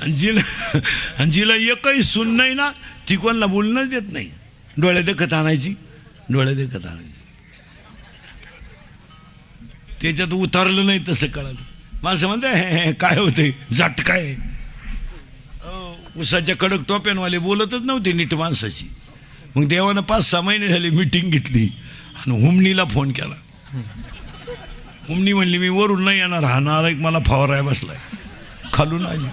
आणि जिला एकही सून नाही ना, ती कोणाला बोलणंच देत नाही. डोळ्यात देखत आणायची, डोळ्यात देखत आणायची. त्याच्यात उतरलं नाही तसं कळलं. माणसं म्हणते काय होते जाट काय. उसाच्या कडक टोप्यांवाले बोलतच नव्हते नीट माणसाची. मग देवानं 5-6 महिने झाले मीटिंग घेतली आणि हुमणीला फोन केला. हुमणी म्हणली मी वरून नाही येणार, हा नालायक मला फवाराय बसलाय. खालून आली.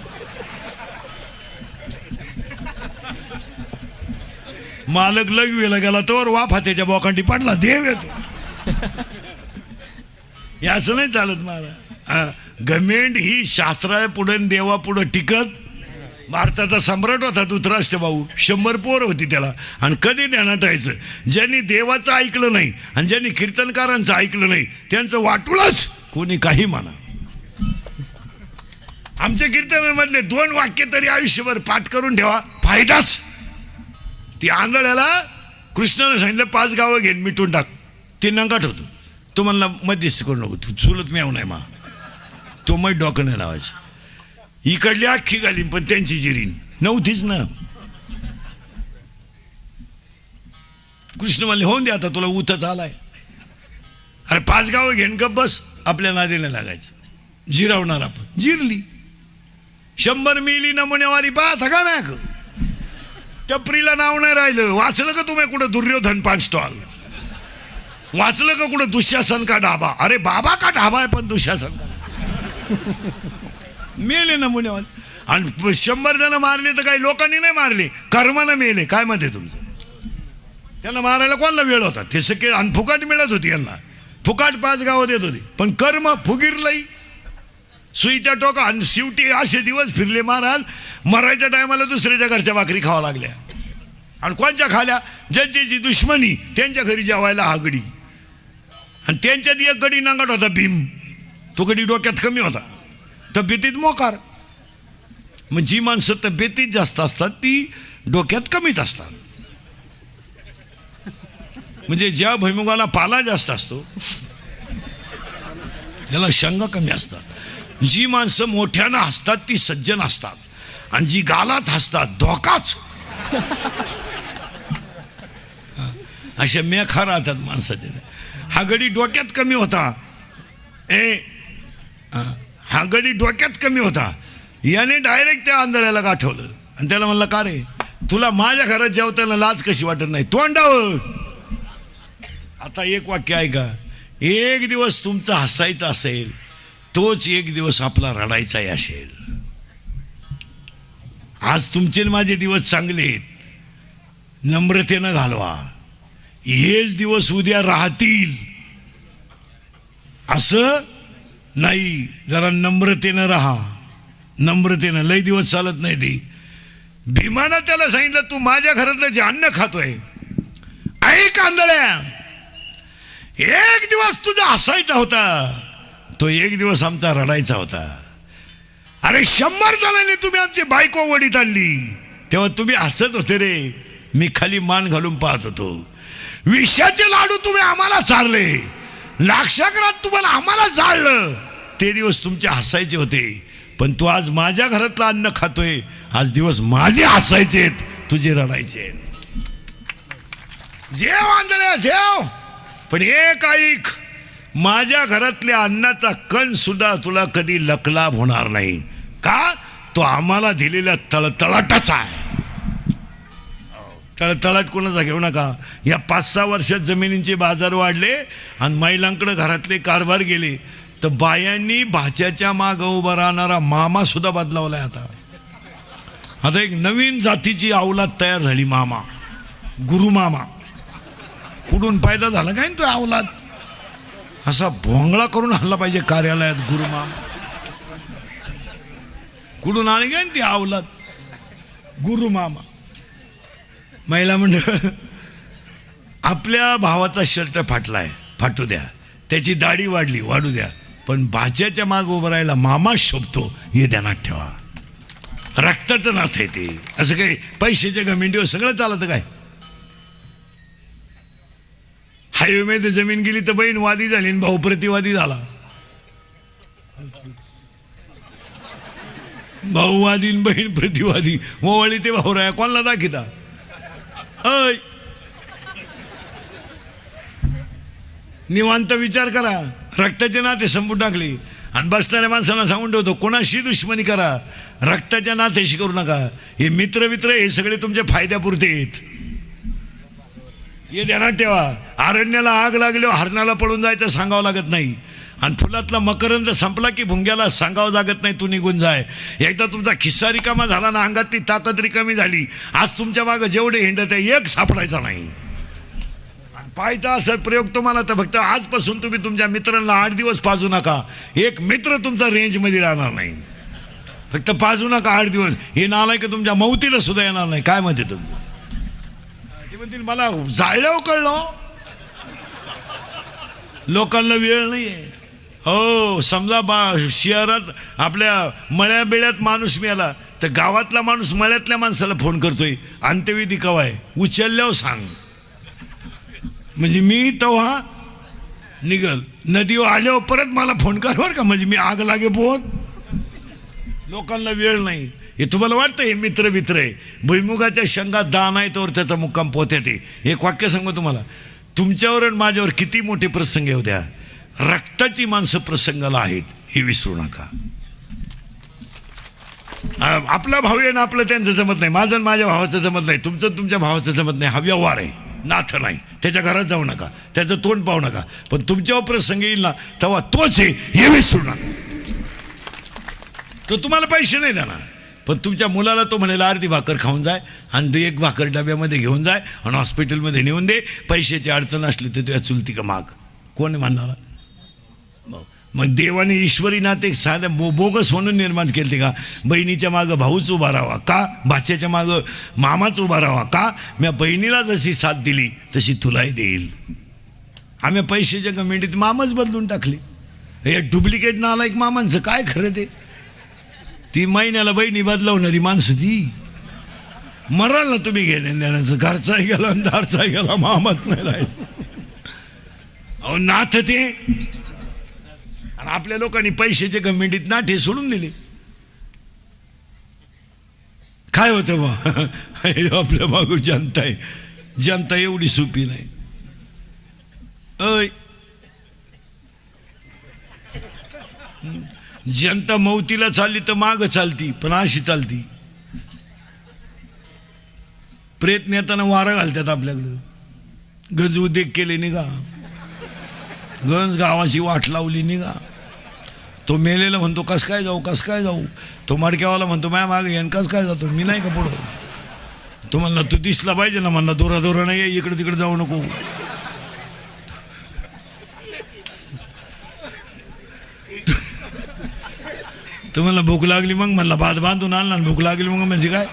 मालक लगवेला गेला तर वाफा त्याच्या बोकांडी पडला. देव येतो. असं नाही चालत मला. गमेंट ही शास्त्रा पुढे देवा पुढे टिकत. भारताचा सम्राट होता धृतराष्ट्र भाऊ. 100 पोर होती त्याला. आणि कधी ध्यानात ठेवायचं, ज्यांनी देवाचं ऐकलं नाही आणि ज्यांनी कीर्तनकारांचं ऐकलं नाही त्यांचं वाटूळच कोणी काही म्हणा. आमच्या कीर्तनामधले 2 वाक्य तरी आयुष्यभर पाठ करून ठेवा, फायदाच. ती आंधळ्याला कृष्णाने सांगितलं 5 गावं घेऊन मिटून टाक. ते नंगाट होतो. तो म्हणला मध्यस्थी करू नको, तू चुलत मेव नाही मा. तो मग डोकं नाही लावायचं. इकडली अख्खी घालीन पण त्यांची जिरीन नव्हतीच ना. कृष्ण म्हणले होऊन दे आता, तुला उतच आलाय. अरे 5 गावं घेऊन गप बस. आपल्या नादीने लागायचं. जिरावणार आपण. जिरली. 100 मिली नमुनेवारी पाहता का मॅक. टपरीला नाव नाही राहिलं. वाचलं का तुम्ही कुठं दुर्योधन 5 स्टॉल. वाचलं का कुठं दुःशासन का ढाबा. अरे बाबा का ढाबा आहे पण दुःशासन का. मेले नमुनेवाले. आणि 100 जण मारले तर काही लोकांनी नाही मारले, कर्मानं मेले. काय मध्ये तुमचं. त्यांना मारायला कोणाला वेळ होता. ते सगळे आणि फुकाट मिळत होती यांना. फुकाट 5 गावं देत होती. पण कर्म फुगिरलंही. सुईच्या टोका. आणि शेवटी असे दिवस फिरले महाराज, मरायच्या टायमाला दुसऱ्याच्या घरच्या भाकरी खावा लागल्या. आणि कोणच्या खाल्या. ज्यांची दुश्मनी त्यांच्या घरी जेवायला हा गडी. आणि त्यांच्यात एक गडी नांगट होता भीम. तो गडी डोक्यात कमी होता, तब्येतीत मोकार. मग जी माणसं तब्येतीत जास्त असतात ती डोक्यात कमीच असतात. म्हणजे ज्या भैमुगाला पाला जास्त असतो याला शंका कमी असतात. जी माणसं मोठ्यानं हसतात ती सज्जन असतात. आणि जी गालात हसतात धोकाच. अशा मेखा राहतात माणसाचे. हा गडी डोक्यात कमी होता. हा गडी डोक्यात कमी होता. याने डायरेक्ट त्या आंधळ्याला गाठवलं आणि त्याला म्हणलं का रे तुला माझ्या घरात जेवताना लाज कशी वाटत नाही. तोंडावर. आता एक वाक्य ऐका. एक दिवस तुमचा हसायचा असेल तोच एक दिवस आपला रडायचाही असेल. आज तुमचे माझे दिवस चांगले आहेत, नम्रतेनं घालवा. हेच दिवस उद्या राहतील असं नाही. जरा नम्रतेनं राहा. नम्रतेनं. लय दिवस चालत नाही ती. भीमानं त्याला सांगितलं तू माझ्या घरातलं जे अन्न खातोय ऐक आंधळ्या, एक दिवस तुझा हसायचा होता, तो एक दिवस आमचा रडायचा होता. अरे 100 जणांनी तुम्ही आमची बायको वडीत आणली तेव्हा तुम्ही हसत होते रे. मी खाली मान घालून पाहत होतो. विषाचे लाडू तुम्ही आम्हाला चारले, लाक्षागृहात तुम्हाला आम्हाला जाळलं. ते दिवस तुमचे हसायचे होते. पण तू आज माझ्या घरातलं अन्न खातोय. आज दिवस माझे हसायचे, तुझे रडायचे. जेव आंधळ्या जेव. पण एक ऐक, माझ्या घरातल्या अन्नाचा कण सुद्धा तुला कधी लकलाभ होणार नाही. का. तो आम्हाला दिलेल्या तळतळाटाचा आहे. तळतळाट कोणाचा घेऊ नका. या 5-6 वर्षात जमिनींचे बाजार वाढले आणि महिलांकडे घरातले कारभार गेले तर बायांनी भाच्याच्या मागं उभा राहणारा मामा सुद्धा बदलावलाय. आता एक नवीन जातीची अवलाद तयार झाली. मामा, गुरु मामा. कुठून पैदा झाला काय तो अवलाद. असा भोंगळा करून हल्ला पाहिजे कार्यालयात. गुरु मामा कुठून आले काय ती अवलाद. गुरु मामा. महिला मंडळ. आपल्या भावाचा शर्ट फाटलाय, फाटू द्या. त्याची दाढी वाढली, वाढू द्या. पण भाच्याच्या माग उभं राहायला मामा शोभतो हे ध्यानात ठेवा. रक्ताचं नाथ आहे ते. असं काही पैशाच्या गमिंडीवर सगळं चालतं काय. हायवे मध्ये जमीन गेली तर बहीण वादी झाली भाऊ प्रतिवादी झाला. भाऊवादी न बहीण प्रतिवादी ओवळी ते भाऊराया कोणाला दाखिता अय निवांत विचार करा. रक्ताचे नाते संपून टाकले आणि बसणाऱ्या माणसाला सांगून ठेवतो कोणाशी दुश्मनी करा, रक्ताच्या नात्याशी करू नका. हे मित्र हे सगळे तुमच्या फायद्यापुरते आहेत, हे ध्यानात ठेवा. अरण्याला आग लागल्यावर हरणाला पळून जायचं सांगावं लागत नाही, आणि फुलातला मकरंद संपला की भुंग्याला सांगावं लागत नाही तू निघून जाय. एकदा तुमचा खिस्सा रिकामा झाला ना, अंगातली ताकद रिकामी झाली, आज तुमच्या मागं जेवढे हिंडत आहे एक सापडायचा नाही. पाहायचा असा प्रयोग तुम्हाला तर फक्त आजपासून तुम्ही तुमच्या मित्रांना 8 दिवस पाजू नका. एक मित्र तुमचा रेंजमध्ये राहणार नाही. फक्त पाजू नका 8 दिवस. हे नालायक तुमच्या मौतीला सुद्धा येणार नाही. काय म्हणते तुम्ही? ते म्हणतील मला जाळल्यावर कळलं, लोकांना वेळ नाही आहे. हो समजा शहरात आपल्या मळ्या बेळ्यात माणूस मिळाला तर गावातला माणूस मळ्यातल्या माणसाला फोन करतोय अंत्यविधी कवा आहे, उचलल्यावर सांग. म्हणजे मी तेव्हा निघल नदीवर आल्यावर परत मला फोन कर बरं का, म्हणजे मी आग लागे पोहत. लोकांना वेळ नाही. हे तुम्हाला वाटतं हे मित्र आहे. भुईमुगाच्या शेंगात दान आहे तर त्याचा मुक्काम पोत्यात आहे. एक वाक्य सांगू तुम्हाला, तुमच्यावर आणि माझ्यावर किती मोठे प्रसंग येऊ द्या, रक्ताची माणसं प्रसंगाला आहेत हे विसरू नका. आपला भाऊ आहे ना, आपलं त्यांचं जमत नाही, माझं आणि माझ्या भावाचं जमत नाही, तुमचं तुमच्या भावाचं जमत नाही. हा व्यवहार आहे, नाथं नाही. त्याच्या घरात जाऊ नका, त्याचं तोंड पाहू नका. पण तुमच्यावर प्रसंग येईल ना तेव्हा तोच आहे हे विसरू नका. तो तुम्हाला पैसे नाही देणार, पण तुमच्या मुलाला तो म्हणेल अर्धी भाकर खाऊन जाय आणि 1 भाकर डब्यामध्ये घेऊन जाय आणि हॉस्पिटलमध्ये नेऊन दे. पैशाची अडचण असली तर तुझ्या चुलती का माग, कोण म्हणणार? मग देवाने ईश्वरी नाते साध्या बोगस म्हणून निर्माण केले का? बहिणीच्या मागं भाऊच उभा राहावा का, भाच्याच्या मागं मामाच उभा राहावा का? मी बहिणीला जशी साथ दिली तशी तुलाही देईल. आम्ही पैशाच्या कमिटीत मामाच बदलून टाकले. हे डुप्लिकेट नालायक मामांचं काय खरं ते? ती महिन्याला बहिणी बदलवणारी माणसं ती मराल ना तुम्ही घेण्या देण्याचं. घरचाही गेला आणि दारचाही गेला, मामाच नाही राहील. अहो नाथ ते. आणि आपल्या लोकांनी पैशाच्या कमिटीत नाठे सोडून दिले. काय होतं बा आपल्या मागं जनता आहे. जनता एवढी सोपी नाही. अय जनता मौतीला चालली तर माग चालती, पण अशी चालती. प्रयत्न येताना वारा घालतात आपल्याकडं. गज उद्योग केले निघा, गंज गावाची वाट लावली निघा. तो मेलेला म्हणतो कस काय जाऊ. तो मडक्यावाला म्हणतो माझ्या मागे येण कस काय जातो, मी नाही का पुढं. तो म्हणला तू दिसला पाहिजे ना, म्हणला दोरा नाही, इकडे तिकडे जाऊ नको. तो म्हणला भूक लागली, मग म्हणला भात बांधून आणला. भूक लागली मग म्हणजे काय,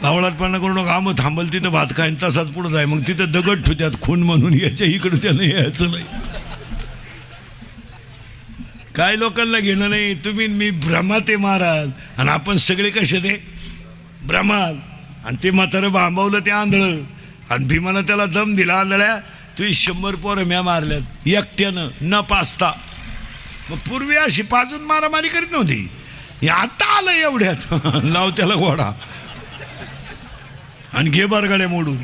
भावळाटपणा करू नका. आम्ही थांबल तिथं भात खाईन, तसाच पुढं जाय. मग तिथं दगड ठेवत्यात खून म्हणून, याच्या इकडं त्यानं यायचं नाही. काय लोकांना घेणं नाही. तुम्ही मी भ्रमाते महाराज, आणि आपण सगळे कसे ते भ्रमात. आणि ते म्हातारं बांबवलं ते आंधळं, आणि भीमानं त्याला दम दिला. आंधळ्या तुझी 100 पोरं म्या मारल्यात एकट्यानं न पाचता. मग पूर्वी अशी पाजून मारामारी करीत नव्हती. हे आता आलं एवढ्यात लाव त्याला घोडा आणि घे बरगाड्या मोडून.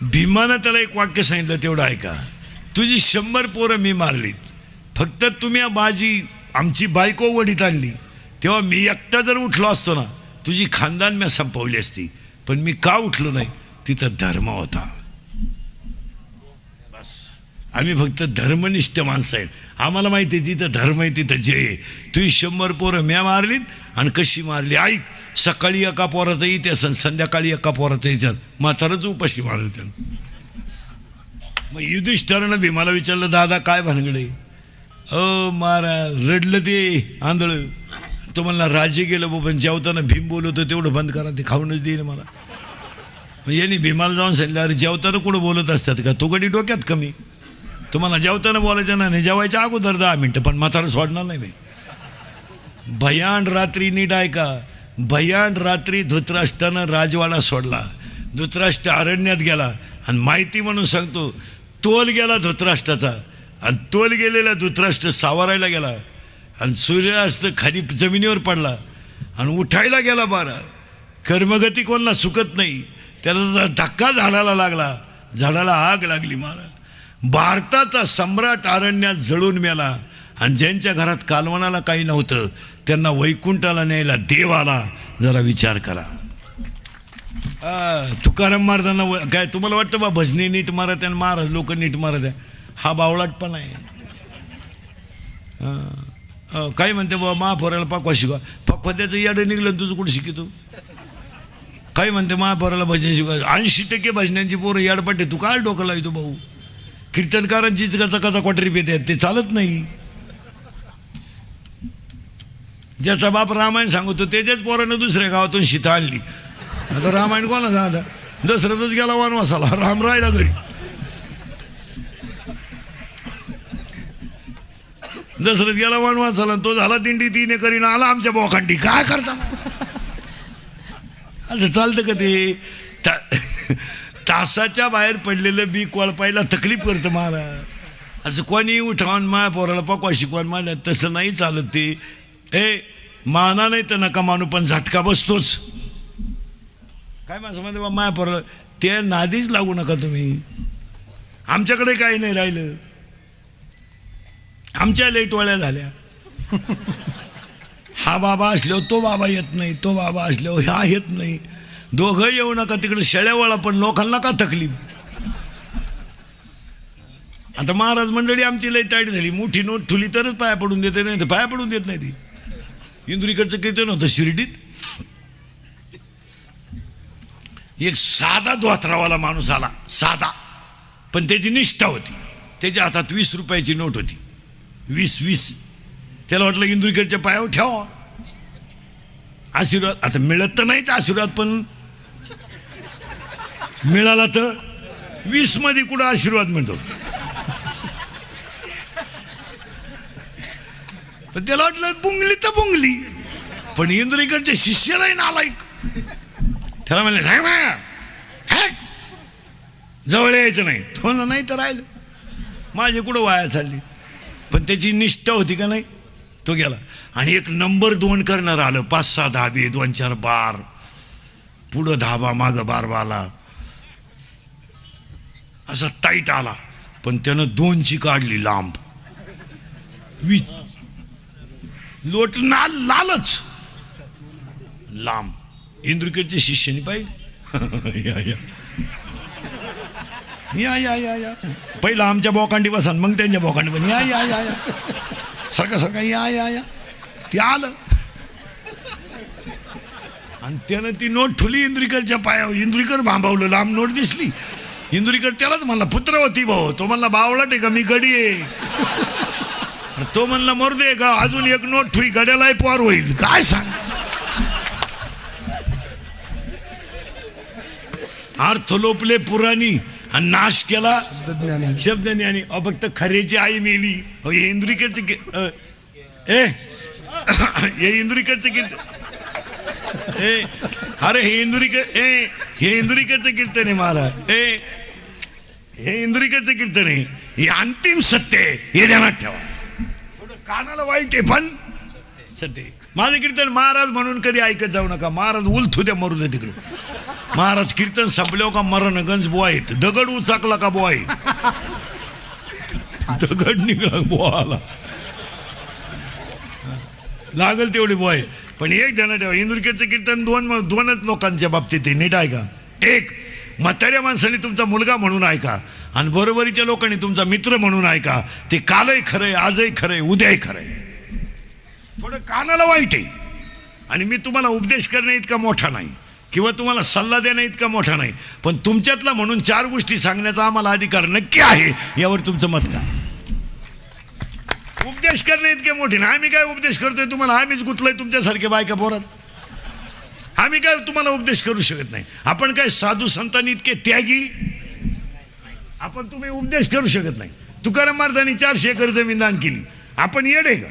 भीमानं त्याला एक वाक्य सांगितलं, तेवढं ऐका. तुझी 100 पोरं मी मारलीत, फक्त तुम्ही बाजी आमची बायको वडीत आणली, तेव्हा मी एकटा जर उठलो असतो ना, तुझी खानदान मी संपवली असती. पण मी का उठलो नाही? तिथं धर्म होता. बस आम्ही फक्त धर्मनिष्ठ माणसं आहेत. आम्हाला माहिती आहे तिथं धर्म आहे तिथं जय. तुझी 100 पोरं म्या मारलीत. आणि कशी मारली ऐक. सकाळी एका पोराचा इतिहास आणि संध्याकाळी एका पोराचा इतिहास. म्हातारच उपाशी मारलं त्यानं. मग युधिष्ठिरानं भीमाला विचारलं, दादा काय भानगडे? महाराज रडलं ते आंधळ. तो म्हणला राज्य गेलं बो, पण जेवताना भीम बोलवतो तेवढं बंद करा, ते खाऊनच देईन मला. मग यांनी भीमाला जाऊन सांगितलं, अरे जेवताना कुठं बोलत असतात का? तो गडी डोक्यात कमी. तुम्हाला जेवताना बोलायचं नाही, जेवायच्या अगोदर 10 मिनटं. पण म्हातारं सोडणार नाही बाई. भयान रात्री नीट ऐका. भयान रात्री धृतराष्ट्रानं राजवाडा सोडला. धृतराष्ट्र अरण्यात गेला आणि माहिती म्हणून सांगतो, तोल गेला धृतराष्ट्राचा, आणि तोल गेलेला धृतराष्ट्र सावरायला गेला, आणि सूर्यास्त खाली जमिनीवर पडला, आणि उठायला गेला बारा. कर्मगती कोणाला सुकत नाही. त्याला धक्का झाडाला लागला, झाडाला आग लागली महाराज. भारताचा सम्राट अरण्यात जळून मेला, आणि ज्यांच्या घरात कालवणाला काही नव्हतं त्यांना वैकुंठाला न्यायला देव आला. जरा विचार करा. तुकाराम महाराजांना काय तुम्हाला वाटतं बा भजनी नीट मारत आणि महाराज लोक नीट मारत आहे? हा बावळाटपणा आहे. काही म्हणते बाबा महापोराला पाकवा शिकवा. पाकवा त्याचं याडं निघलं तुझं कुठं शिकतो. काही म्हणते महापोराला भजन शिकवा. 80% भजनांची पोरं याडपट्टे. तू काय डोकं लावतो भाऊ? कीर्तनकारांचीच कचा कचा क्वाटरी पेते ते चालत नाही. ज्याचा बाप रामायण सांगतो त्याच्याच पोरानं दुसऱ्या गावातून सीता आणली. आता रामायण कोणा झाला? दशरथच गेला वनवासाला, राम राहिला घरी. दशरथ गेला वनवासाला, तो झाला दिंडी 3 एकरीनं, आला आमच्या बोखांडी. काय करता असं चालतं का ते? तासाच्या बाहेर पडलेलं बी कोळपायला तकलीफ करतं महाराज. असं कोणी उठावून माया पोराला पकवा शिकवून मांडलं तसं नाही चालत ते. माना नाही तर नका मानू, पण झटका बसतोच. काय माझं म्हणते बा माया पोराला ते नादीच लागू नका तुम्ही. आमच्याकडे काही नाही राहिलं. आमच्या लई टोळ्या झाल्या. हा बाबा असल्यावर तो बाबा येत नाही, तो बाबा असल्यावर हा येत नाही. दोघं येऊ नका तिकडे शेळ्यावाळा, पण लोकांना का तकलीफ. आता महाराज मंडळी आमची लई ताईट झाली. मोठी नोट ठुली तरच पाया पडून देते, नाही तर पाया पडून देत नाही. ती इंदुरीकडचं कीर्तन होतं शिर्डीत. एक साधा धोत्रावाला माणूस आला, साधा, पण त्याची निष्ठा होती. त्याच्या हातात 20 रुपयाची नोट होती. 20. त्याला वाटलं इंदुरीकडच्या पायावर ठेवा आशीर्वाद. आता मिळत तर नाहीच आशीर्वाद, पण मिळाला तर 20 मध्ये कुठं आशीर्वाद मिळतो. पण त्याला वाटलं बुंगली तर बुंगली, पण इंदुरीकडच्या शिष्यालाही नालायक. त्याला म्हणले साहेब जवळ यायचं नाही. तो नाही तर राहिलं. माझे कुठं वाया चालली. पण त्याची निष्ठा होती का नाही. तो गेला. आणि एक नंबर 2 करणार आलं. 5-6 धाबे, 2-4 बार, पुढं धाबा, मागं बारबाला, असा टाईट आला. पण त्यानं 2ची काढली लांब. लोट लालच लांब. इंदुरीकडच्या शिष्याने पाहिजे. या या या या पहिला आमच्या बोकांडी बसा, मग त्यांच्या बोकांडी बस. या या या या सारखा सारखा या या या. ते आलं आणि त्यानं ती नोट ठुली इंदुरीकरच्या पायावर. इंदुरीकर भांबावलं. लांब नोट दिसली. इंदुरीकर त्यालाच म्हणला पुत्रवती भाऊ. तो म्हणला बावळा टे का मी गडी आहे. तो म्हणला मरदे का अजून एक नोट ठुई गड्यालाही पार होईल. काय सांग. अर्थ लोपले पुराणी आणि नाश केला शब्दज्ञानी. फक्त खरेची आई मेली. हे इंदुरीकरचं हे इंदुरीकरचं कीर्तन. अरे हे इंदुरीकरचं कीर्तन आहे महाराज. हे इंदुरीकरचं कीर्तन आहे. हे अंतिम सत्य आहे. हे ध्यानात ठेवा. थोडं कानाला वाईट आहे पण सत्य. माझं कीर्तन महाराज म्हणून कधी ऐकत जाऊ नका. महाराज उलथू द्या, मरू द्या तिकडे. महाराज कीर्तन संपल्यावर का मरण गंज बुवा आहेत. दगड उचाकला का बुवा आहे. दगड निघाला बुवा आला लागल तेवढी बुवा आहे. पण एक ध्यानात ठेवा, इंदुरीकरचं कीर्तन 2च लोकांच्या बाबतीत आहे. नीट ऐका. एक, म्हाताऱ्या माणसाने तुमचा मुलगा म्हणून ऐका, आणि बरोबरीच्या लोकांनी तुमचा मित्र म्हणून ऐका. ते कालही खरंय, आजही खरंय, उद्याही खरंय. थोडं कानाला वाईट आहे. आणि मी तुम्हाला उपदेश करणे इतका मोठा नाही, किंवा तुम्हाला सल्ला देणे इतका मोठा नाही, पण तुमच्यातला म्हणून 4 गोष्टी सांगण्याचा आम्हाला अधिकार नक्की आहे. यावर तुमचं मत काय? उपदेश करणे इतके मोठे ना. आम्ही काय उपदेश करतोय तुम्हाला? आम्हीच गुतलोय तुमच्यासारखे बायका पोरात. आम्ही काय तुम्हाला उपदेश करू शकत नाही. आपण काय साधू संतांनी इतके त्यागी? आपण तुम्ही उपदेश करू शकत नाही. तुकाराम महाराजांनी 400 एकर जमीन दान केली. आपण येडे का?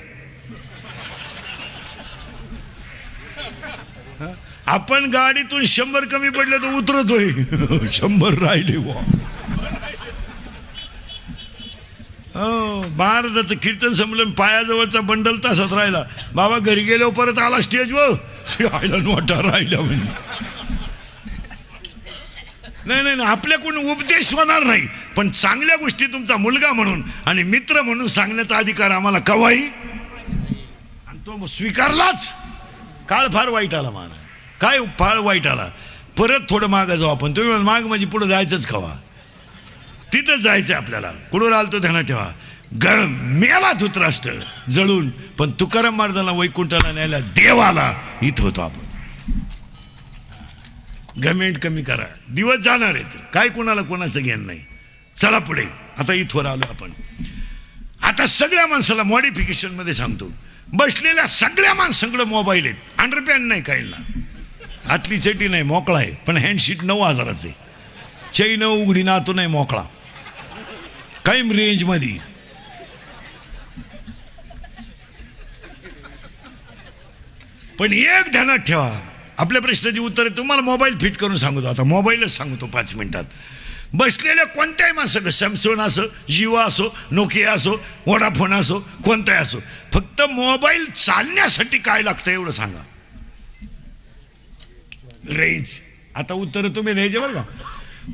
आपण गाडीतून 100 कमी पडले तर उतरतोय. 100 राहिले. महाराजाचं कीर्तन संमेलन पायाजवळचा बंडल तासात राहिला. बाबा घरी गेलो परत आला स्टेजवर आयला नोटा राहिला म्हणजे. नाही नाही आपल्याकडून उपदेश होणार नाही, पण चांगल्या गोष्टी तुमचा मुलगा म्हणून आणि मित्र म्हणून सांगण्याचा अधिकार आम्हाला कवाही, आणि तो स्वीकारलाच. काळ फार वाईट आला मला, काय फार वाईट आला. परत थोडं मागं जाऊ आपण. तुम्ही माग म्हणजे पुढे जायचंच खवा, तिथंच जायचं आपल्याला. कुठून आलतो ध्यानात ठेवा. मेला धृतराष्ट्र जळून, पण तुकाराम महाराजांना वैकुंठाला न्यायला देवाला इथं होतो आपण. गमेंट कमी करा, दिवस जाणार आहेत, काय कोणाला कोणाचं ज्ञान नाही. चला पुढे. आता इथवर आलो आपण. आता सगळ्या माणसाला मॉडिफिकेशन मध्ये सांगतो, बसलेल्या सगळ्या माणसांकडे मोबाईल आहेत. अंडरपॅन्ट नाही काहीला, आतली चटी नाही, मोकळा आहे, पण हँडशीट 9,000चं आहे. चैन उघडी ना, तो नाही मोकळा, काही रेंज मध्ये. पण एक ध्यानात ठेवा, आपल्या प्रश्नाची उत्तर तुम्हाला मोबाईल फिट करून सांगतो. आता मोबाईलच सांगतो 5 मिनिटात. बसलेल्या कोणत्याही माणसं, सॅमसंग असो, जिओ असो, नोकिया असो, वोडाफोन असो, कोणताही असो, फक्त मोबाईल चालण्यासाठी काय लागतं एवढं सांगा. रेंज. आता उत्तर तुम्ही द्यायचे बरं का.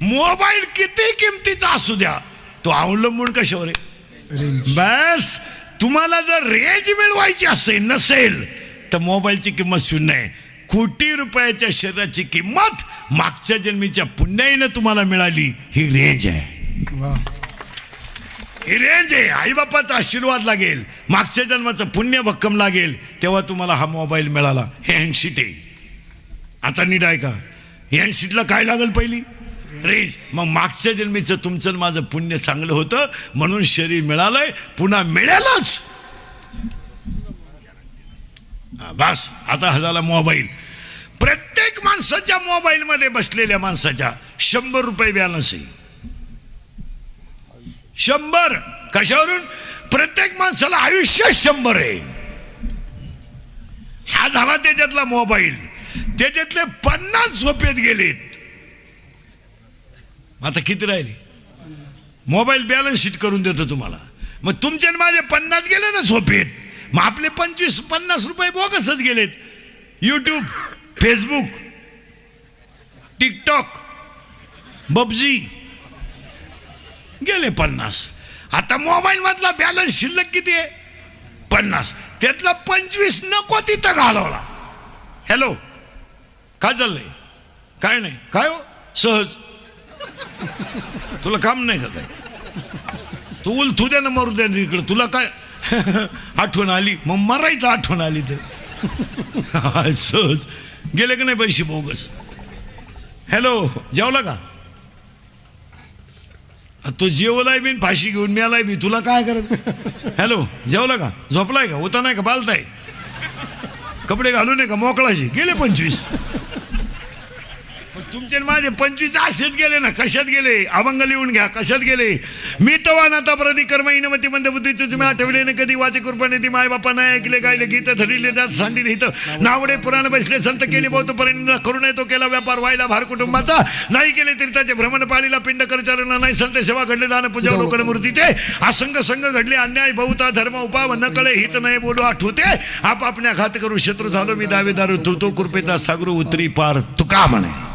मोबाईल किती किमतीचा असू द्या, तो अवलंबून कशावर आहे. बस तुम्हाला जर रेंज मिळवायची नसेल तर मोबाईलची किंमत 0 आहे. कोटी रुपयाच्या शरीराची किंमत मागच्या जन्मीच्या पुण्याईनं तुम्हाला मिळाली. ही रेंज आहे, ही रेंज आहे. आईबापाचा आशीर्वाद लागेल, मागच्या जन्माचं पुण्य भक्कम लागेल, तेव्हा तुम्हाला हा मोबाईल मिळाला. हे हँडशीट आहे. आता नीट ऐका, हँडशीटला काय लागेल पहिली रेंज. मग मागच्या जन्मीचं तुमचं माझं पुण्य चांगलं होतं म्हणून शरीर मिळालंय, पुन्हा मिळेलच. बस. आता हा झाला मोबाईल. प्रत्येक माणसाच्या मोबाईल मध्ये बसलेल्या माणसाच्या 100 रुपये बॅलन्स आहे. 100 कशावरून. प्रत्येक माणसाला आयुष्य 100 आहे. हा झाला त्याच्यातला मोबाईल. त्याच्यातले 50 झोपेत गेलेत. आता किती राहिले. मोबाईल बॅलन्स शीट करून देतो तुम्हाला. मग तुमचे माझे 50 गेले ना झोपेत, मग आपले 25-50 रुपये बोगसच गेलेत. यूट्यूब, फेसबुक, टिकटॉक, पबजी गेले 50. आता मोबाईल मधला बॅलन्स शिल्लक किती आहे 50. त्यातला 25 नको तिथं घालवला. हॅलो काय चाललंय. काय नाही. काय हो सहज तुला काम नाही का काय. तू उलथू द्या ना, मरू द्या इकडे. तुला काय आठवण आली, मग मरायचं. आठवण आली तर सहज गेले का नाही पैसे बोगस. हॅलो जेवला का. तो जेवलाय बी फाशी घेऊन मिळालाय बी. तुला काय करत. हॅलो जेवला का. झोपलाय का. होता नाही का. बालताय. कपडे घालू नये का. मोकळाशी. गेले 25. तुमचे माझे 25 असेच गेले ना. कशात गेले. अभंग लिहून घ्या. कशात गेले. मी तवा नाता प्रति कर्म इनमती मंद बुद्धी तुम्ही आठवले न कधी वाचे कृपणे ती माय बापा नाही ऐकले गायले गीत धरिले जात सांडिले हित नावडे पुराण बसले संत केले बहुत परिणाम करू नये तो केला व्यापार व्हायला भार कुटुंबाचा नाही केले तीर्थाचे भ्रमण पाळीला पिंड करचारणा नाही संत सेवा घडले दान पूजा लोकन मूर्तीचे असंग संग घडले अन्याय बहुता धर्म उपाव न कळे हित नाही बोलू आठवते आपापल्या घात करू शत्रू झालो मी दावेदार तो कृपेचा सागरू उतरी पार तुका म्हणे.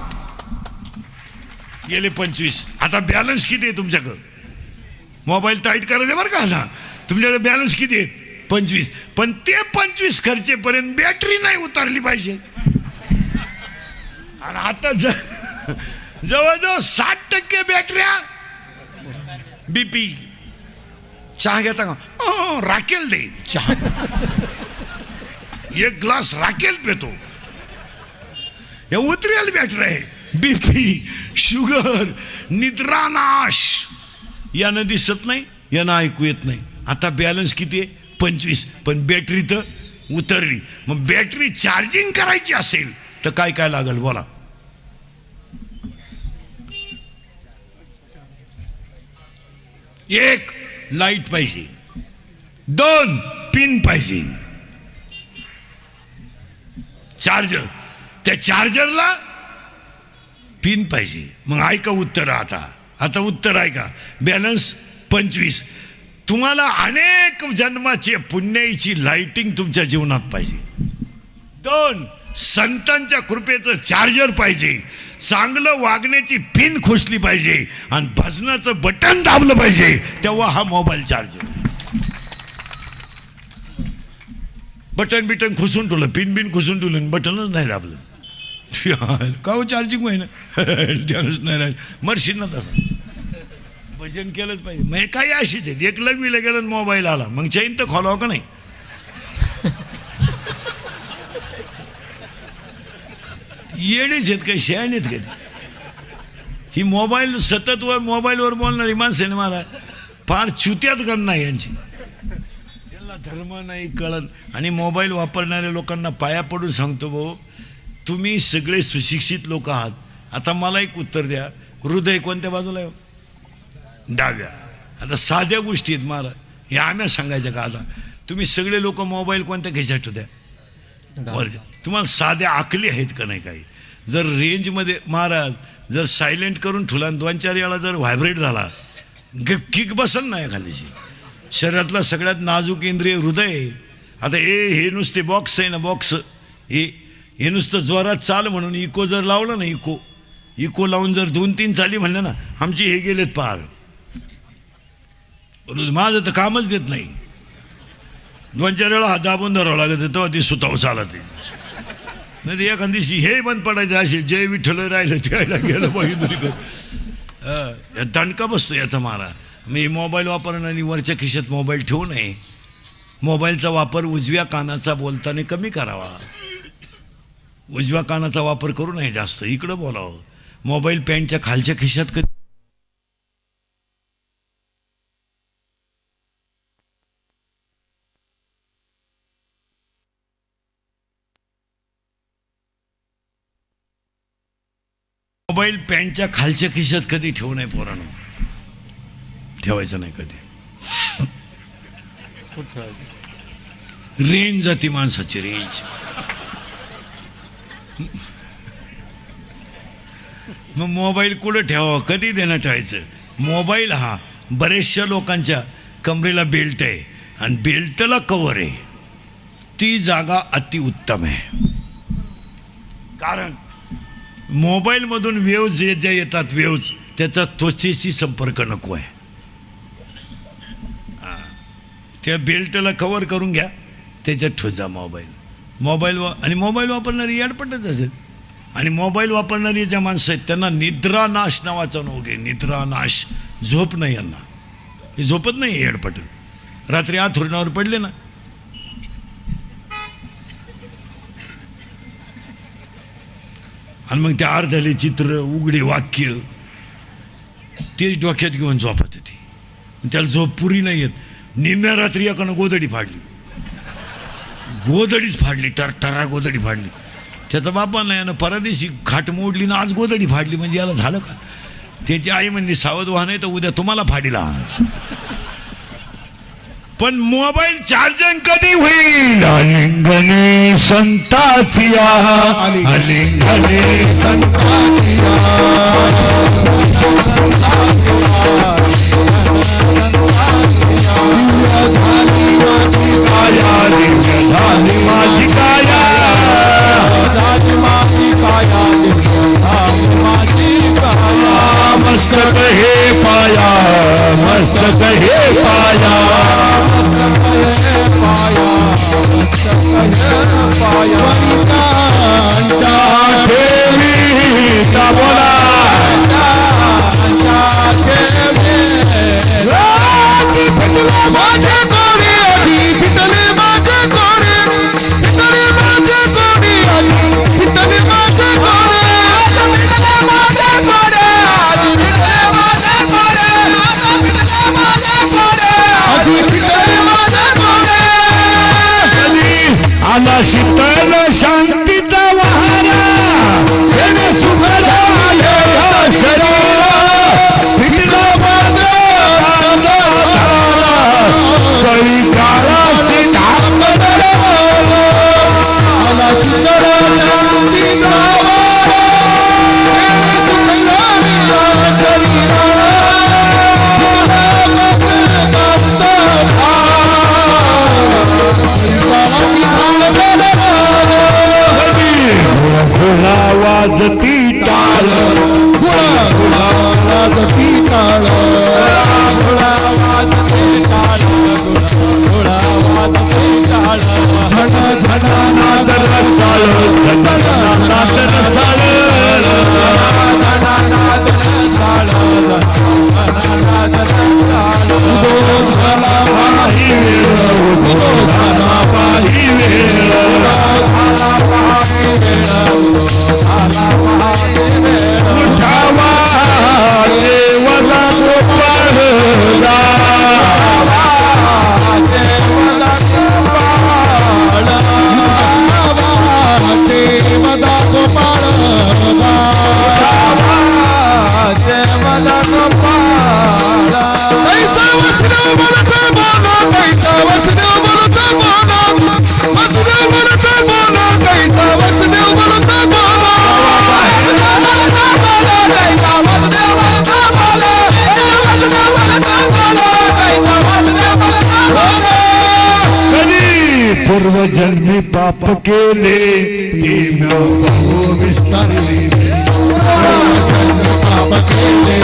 गेले 25. आता बॅलन्स किती आहे तुमच्याकडं. मोबाईल टाईट करायचे बरं का ना. तुमच्याकडे बॅलन्स किती आहे 25. पण ते 25 खर्चेपर्यंत बॅटरी नाही उतरली पाहिजे. आणि आता जवळजवळ 60% बॅटऱ्या. बीपी. चहा घेता का. राखेल दे चहा. एक ग्लास राखेल पेतो. हे उतरेल बॅटरी आहे. बीपी, शुगर, निद्रानाश यानं दिसत नाही, यानं ऐकू येत नाही. आता बॅलन्स किती आहे 25. पण बॅटरी तर उतरली. मग बॅटरी चार्जिंग करायची असेल तर काय काय लागेल बोला. एक लाईट पाहिजे. 2 पिन पाहिजे. चार्जर. त्या चार्जरला पिन पाहिजे. मग ऐका उत्तर. आता उत्तर ऐका. बॅलन्स 25. तुम्हाला अनेक जन्माची पुण्याईची लाइटिंग तुमच्या जीवनात पाहिजे. 2 संतांच्या कृपेचं चार्जर पाहिजे, चांगलं वागण्याची पिन खोसली पाहिजे आणि भजनाचं बटन दाबलं पाहिजे, तेव्हा हा मोबाईल चार्जर. बटन बिटन खुसून ठेवलं, पिन बिन खुसून ठेवलं, बटनच नाही दाबलं, का हो चार्जिंग होईना नाही राहील, मरशील ना तसं. भजन केलंच पाहिजे. मग काही अशीच आहेत, एक लग्वीला गेलं मोबाईल आला, मग चैन तर खोलावं का नाही. येणेच आहेत काही शहाणे आहेत कधी. ही मोबाईल सतत वर मोबाईलवर बोलणारी माणसं ना मला फार चुत्यात गण नाही यांची. यांना धर्म नाही कळत. आणि मोबाईल वापरणाऱ्या लोकांना पाया पडून सांगतो भाऊ, तुम्ही सगळे सुशिक्षित लोक आहात. आता मला एक उत्तर द्या, हृदय कोणत्या बाजूला आहे? डाव्या. आता साध्या गोष्टी आहेत महाराज, हे आम्ही सांगायचं का? आता तुम्ही सगळे लोक मोबाईल कोणत्या खिशात ठेवत्या? तुम्हाला साध्या आकली आहेत का नाही? काही जर रेंजमध्ये महाराज जर सायलेंट करून ठेवला, 2-4 वेळा जर व्हायब्रेट झाला, किक बसन ना एखाद्याची. शरीरातला सगळ्यात नाजूक इंद्रिय हृदय. आता हे नुसते बॉक्स आहे ना, बॉक्स हे नुसतं जोरात चाल म्हणून इको जर लावलं ना, इको लावून जर 2-3 चाली म्हणलं ना, आमची हे गेलेत पार. माझं तर कामच देत नाही. 2-4 वेळा हात दाबून धरावं लागत, तेव्हा ती सुताव चालत. नाही एखाद दिवशी हे बंद पडायचं असे, जय विठ्ठल राहिलं त्याला गेलं पाहिजे. दणका बसतो याचा मारा. मी मोबाईल वापरणारी वरच्या खिशात मोबाईल ठेवू नये. मोबाईलचा वापर उजव्या कानाचा बोलताना कमी करावा. उजव्या कानाचा वापर करू नये जास्त, इकडं बोलावं. मोबाईल पॅन्टच्या खालच्या खिशात कधी मोबाईल पॅन्टच्या खालच्या खिशात कधी ठेवू नये पोरांनो, ठेवायचं नाही कधी. रेंज जाती माणसाची, रेंज. मग मोबाईल कुठं ठेवावं, कधी देणं ठेवायचं? मोबाईल हा बरेचशा लोकांच्या कमरेला बेल्ट आहे आणि बेल्टला कवर आहे, ती जागा अतिउत्तम आहे. कारण मोबाईलमधून वेव्ज ज्या येतात, वेव्ज त्याचा त्वचेशी संपर्क नको आहे. त्या बेल्टला कवर करून घ्या, त्याच्यात ठोजा मोबाईल. आणि मोबाईल वापरणारी याडपटच असेल. आणि मोबाईल वापरणारी ज्या माणसं आहेत त्यांना निद्रानाश नावाचा रोग आहे. निद्रानाश, झोप नाही यांना, हे झोपत नाही येडपट. रात्री आथरुणावर पडले ना, आणि मग त्या अर्धले चित्र, उघडे वाक्य तेच डोक्यात घेऊन झोपत होती. त्याला झोप पुरी नाही येत. निम्म्या रात्री एकानं गोदडी फाडली, गोदडीच फाडली, टरटरा गोदडी फाडली. त्याचा बापा नाही, यानं परदेशी खाट मोडली ना आज गोदडी फाडली, म्हणजे याला झालं का? त्याची आई म्हणली सावध व्हा, नाही तर उद्या तुम्हाला फाडीला. पण मोबाईल चार्जिंग कधी होईल? आलिंगने संताचिया, आलिंगने संताचिया, माझी काया, मस्तक हे पाया, मस्तक हे पाया, आला शीतल शांतीचा वारा, येणे सुखदा शरा, फिरला माझा कळी काळाचे झाकण. आला शीतल शांतीचा वारा, येणे सुखदा शरीरा, उठावा देवाला गोपाळला पूर्वजन्मी पाप केले ते विस्तारले पाप केले